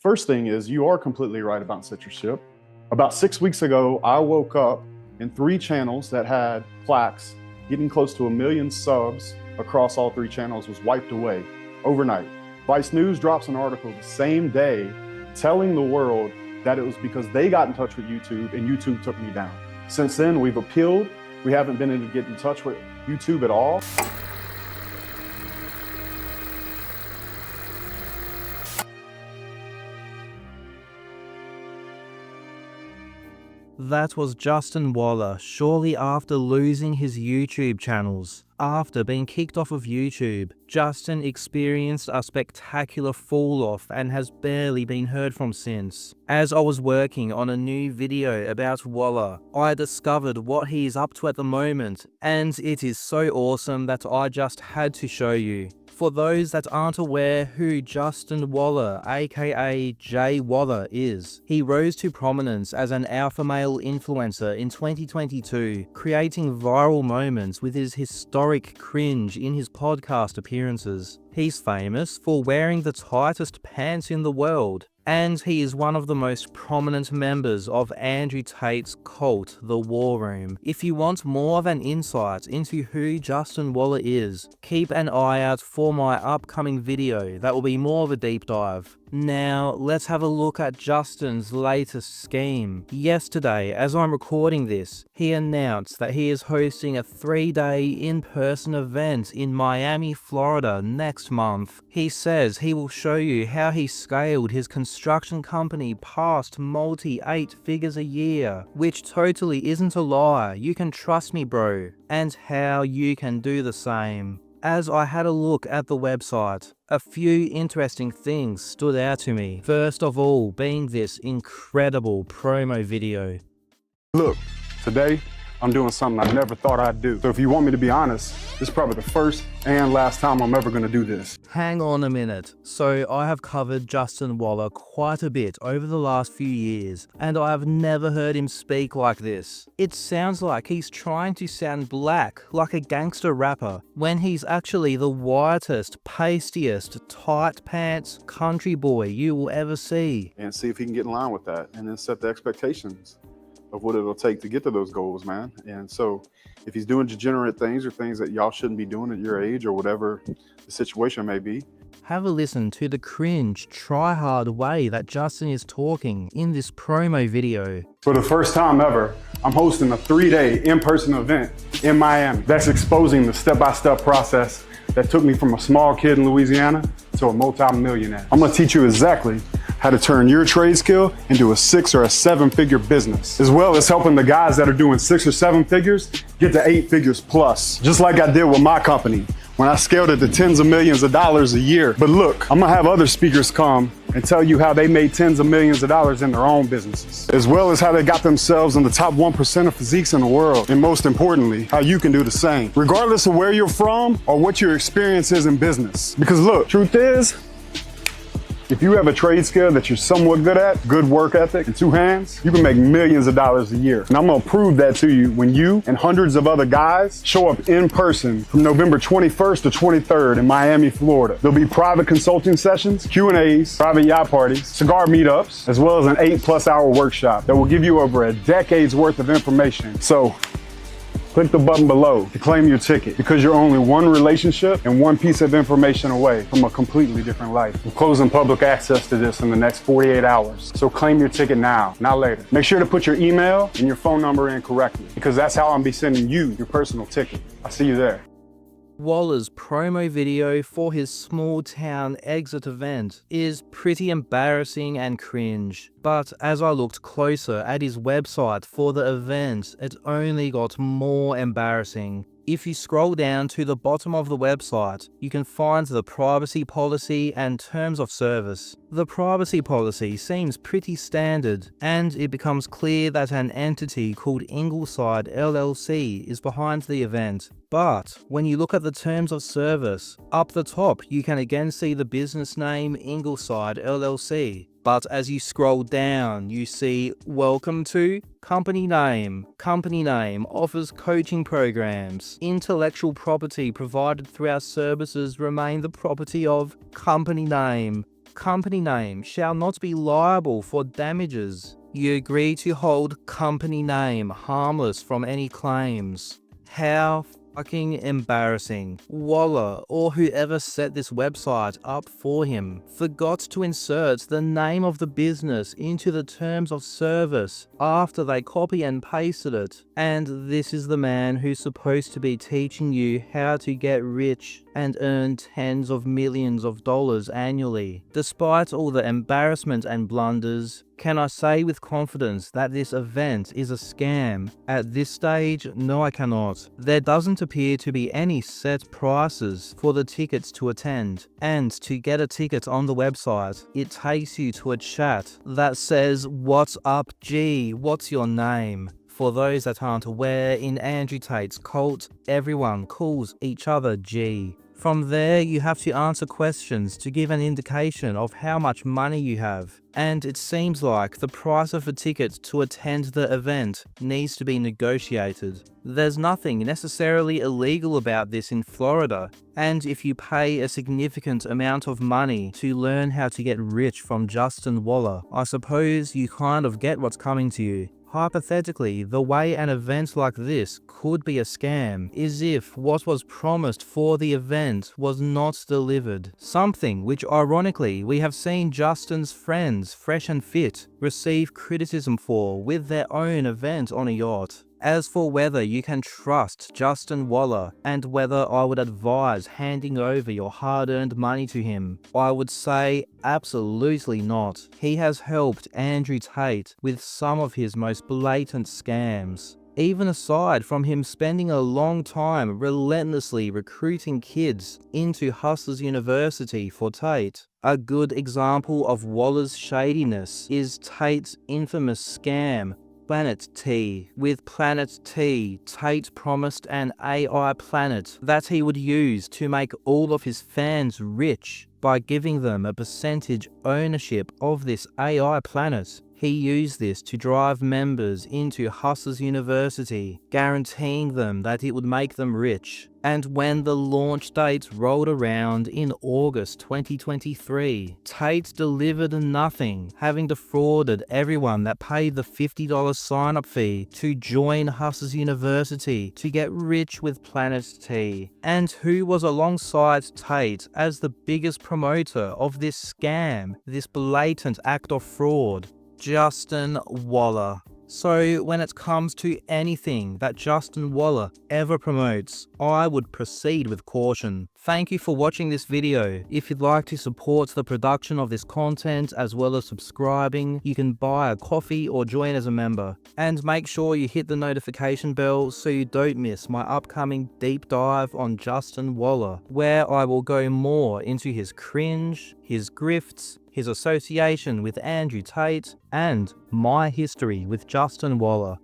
First thing is, you are completely right about censorship. About 6 weeks ago, I woke up and 3 channels that had plaques getting close to 1 million subs across all 3 channels was wiped away overnight. Vice News drops an article the same day telling the world that it was because they got in touch with YouTube and YouTube took me down. Since then, we've appealed. We haven't been able to get in touch with YouTube at all. That was Justin Waller shortly after losing his YouTube channels. After being kicked off of YouTube, Justin experienced a spectacular fall-off and has barely been heard from since. As I was working on a new video about Waller, I discovered what he is up to at the moment, and it is so awesome that I just had to show you. For those that aren't aware who Justin Waller, aka Jay Waller, is, he rose to prominence as an alpha male influencer in 2022, creating viral moments with his historic cringe in his podcast appearances. He's famous for wearing the tightest pants in the world, and he is one of the most prominent members of Andrew Tate's cult, The War Room. If you want more of an insight into who Justin Waller is, keep an eye out for my upcoming video that will be more of a deep dive. Now, let's have a look at Justin's latest scheme. Yesterday, as I'm recording this, he announced that he is hosting a 3-day in-person event in Miami, Florida next month. He says he will show you how he scaled his construction company past multi-8 figures a year, which totally isn't a lie, you can trust me bro, and how you can do the same. As I had a look at the website, a few interesting things stood out to me. First of all, being this incredible promo video. Look, today I'm doing something I never thought I'd do. So if you want me to be honest, this is probably the first and last time I'm ever gonna do this. Hang on a minute. So I have covered Justin Waller quite a bit over the last few years, and I have never heard him speak like this. It sounds like he's trying to sound black, like a gangster rapper, when he's actually the whitest, pastiest, tight pants country boy you will ever see. And see if he can get in line with that and then set the expectations of what it'll take to get to those goals, man. And so if he's doing degenerate things or things that y'all shouldn't be doing at your age or whatever the situation may be. Have a listen to the cringe, try-hard way that Justin is talking in this promo video. For the first time ever, I'm hosting a 3-day in-person event in Miami that's exposing the step-by-step process that took me from a small kid in Louisiana to a multi-millionaire. I'm gonna teach you exactly how to turn your trade skill into a 6 or 7 figure business, as well as helping the guys that are doing 6 or 7 figures get to 8 figures plus, just like I did with my company when I scaled it to tens of millions of dollars a year. But look, I'm gonna have other speakers come and tell you how they made tens of millions of dollars in their own businesses, as well as how they got themselves in the top 1% of physiques in the world, and most importantly, how you can do the same, regardless of where you're from or what your experience is in business. Because look, truth is, if you have a trade skill that you're somewhat good at, good work ethic, and 2 hands, you can make millions of dollars a year. And I'm gonna prove that to you when you and hundreds of other guys show up in person from November 21st to 23rd in Miami, Florida. There'll be private consulting sessions, Q&As, private yacht parties, cigar meetups, as well as an 8+ hour workshop that will give you over a decade's worth of information. So, click the button below to claim your ticket, because you're only one relationship and one piece of information away from a completely different life. We're closing public access to this in the next 48 hours. So claim your ticket now, not later. Make sure to put your email and your phone number in correctly, because that's how I'm be sending you your personal ticket. I'll see you there. Waller's promo video for his small town exit event is pretty embarrassing and cringe, but as I looked closer at his website for the event, it only got more embarrassing. If you scroll down to the bottom of the website, you can find the privacy policy and terms of service. The privacy policy seems pretty standard, and it becomes clear that an entity called Ingleside LLC is behind the event. But when you look at the terms of service, up the top you can again see the business name Ingleside LLC. But as you scroll down, you see welcome to company name. Company name offers coaching programs. Intellectual property provided through our services remain the property of company name. company name shall not be liable for damages. You agree to hold company name harmless from any claims. How fucking embarrassing. Waller, or whoever set this website up for him, forgot to insert the name of the business into the terms of service after they copy and pasted it. And this is the man who's supposed to be teaching you how to get rich and earn tens of millions of dollars annually. Despite all the embarrassment and blunders, can I say with confidence that this event is a scam? At this stage, no I cannot. There doesn't appear to be any set prices for the tickets to attend, and to get a ticket on the website, it takes you to a chat that says, "What's up G, what's your name?" For those that aren't aware, in Andrew Tate's cult, everyone calls each other G. From there, you have to answer questions to give an indication of how much money you have. And it seems like the price of a ticket to attend the event needs to be negotiated. There's nothing necessarily illegal about this in Florida, and if you pay a significant amount of money to learn how to get rich from Justin Waller, I suppose you kind of get what's coming to you. Hypothetically, the way an event like this could be a scam is if what was promised for the event was not delivered. Something which ironically we have seen Justin's friends, Fresh and Fit, receive criticism for with their own event on a yacht. As for whether you can trust Justin Waller and whether I would advise handing over your hard-earned money to him, I would say absolutely not. He has helped Andrew Tate with some of his most blatant scams. Even aside from him spending a long time relentlessly recruiting kids into Hustlers University for Tate, a good example of Waller's shadiness is Tate's infamous scam, Planet T. With Planet T, Tate promised an AI planet that he would use to make all of his fans rich by giving them a percentage ownership of this AI planet. He used this to drive members into Hustlers University, guaranteeing them that it would make them rich. And when the launch date rolled around in August 2023, Tate delivered nothing, having defrauded everyone that paid the $50 sign-up fee to join Hustlers University to get rich with Planet T. And who was alongside Tate as the biggest promoter of this scam, this blatant act of fraud? Justin Waller. So when it comes to anything that Justin Waller ever promotes, I would proceed with caution. Thank you for watching this video. If you'd like to support the production of this content as well as subscribing, you can buy a coffee or join as a member. And make sure you hit the notification bell so you don't miss my upcoming deep dive on Justin Waller, where I will go more into his cringe, his grifts, his association with Andrew Tate, and my history with Justin Waller.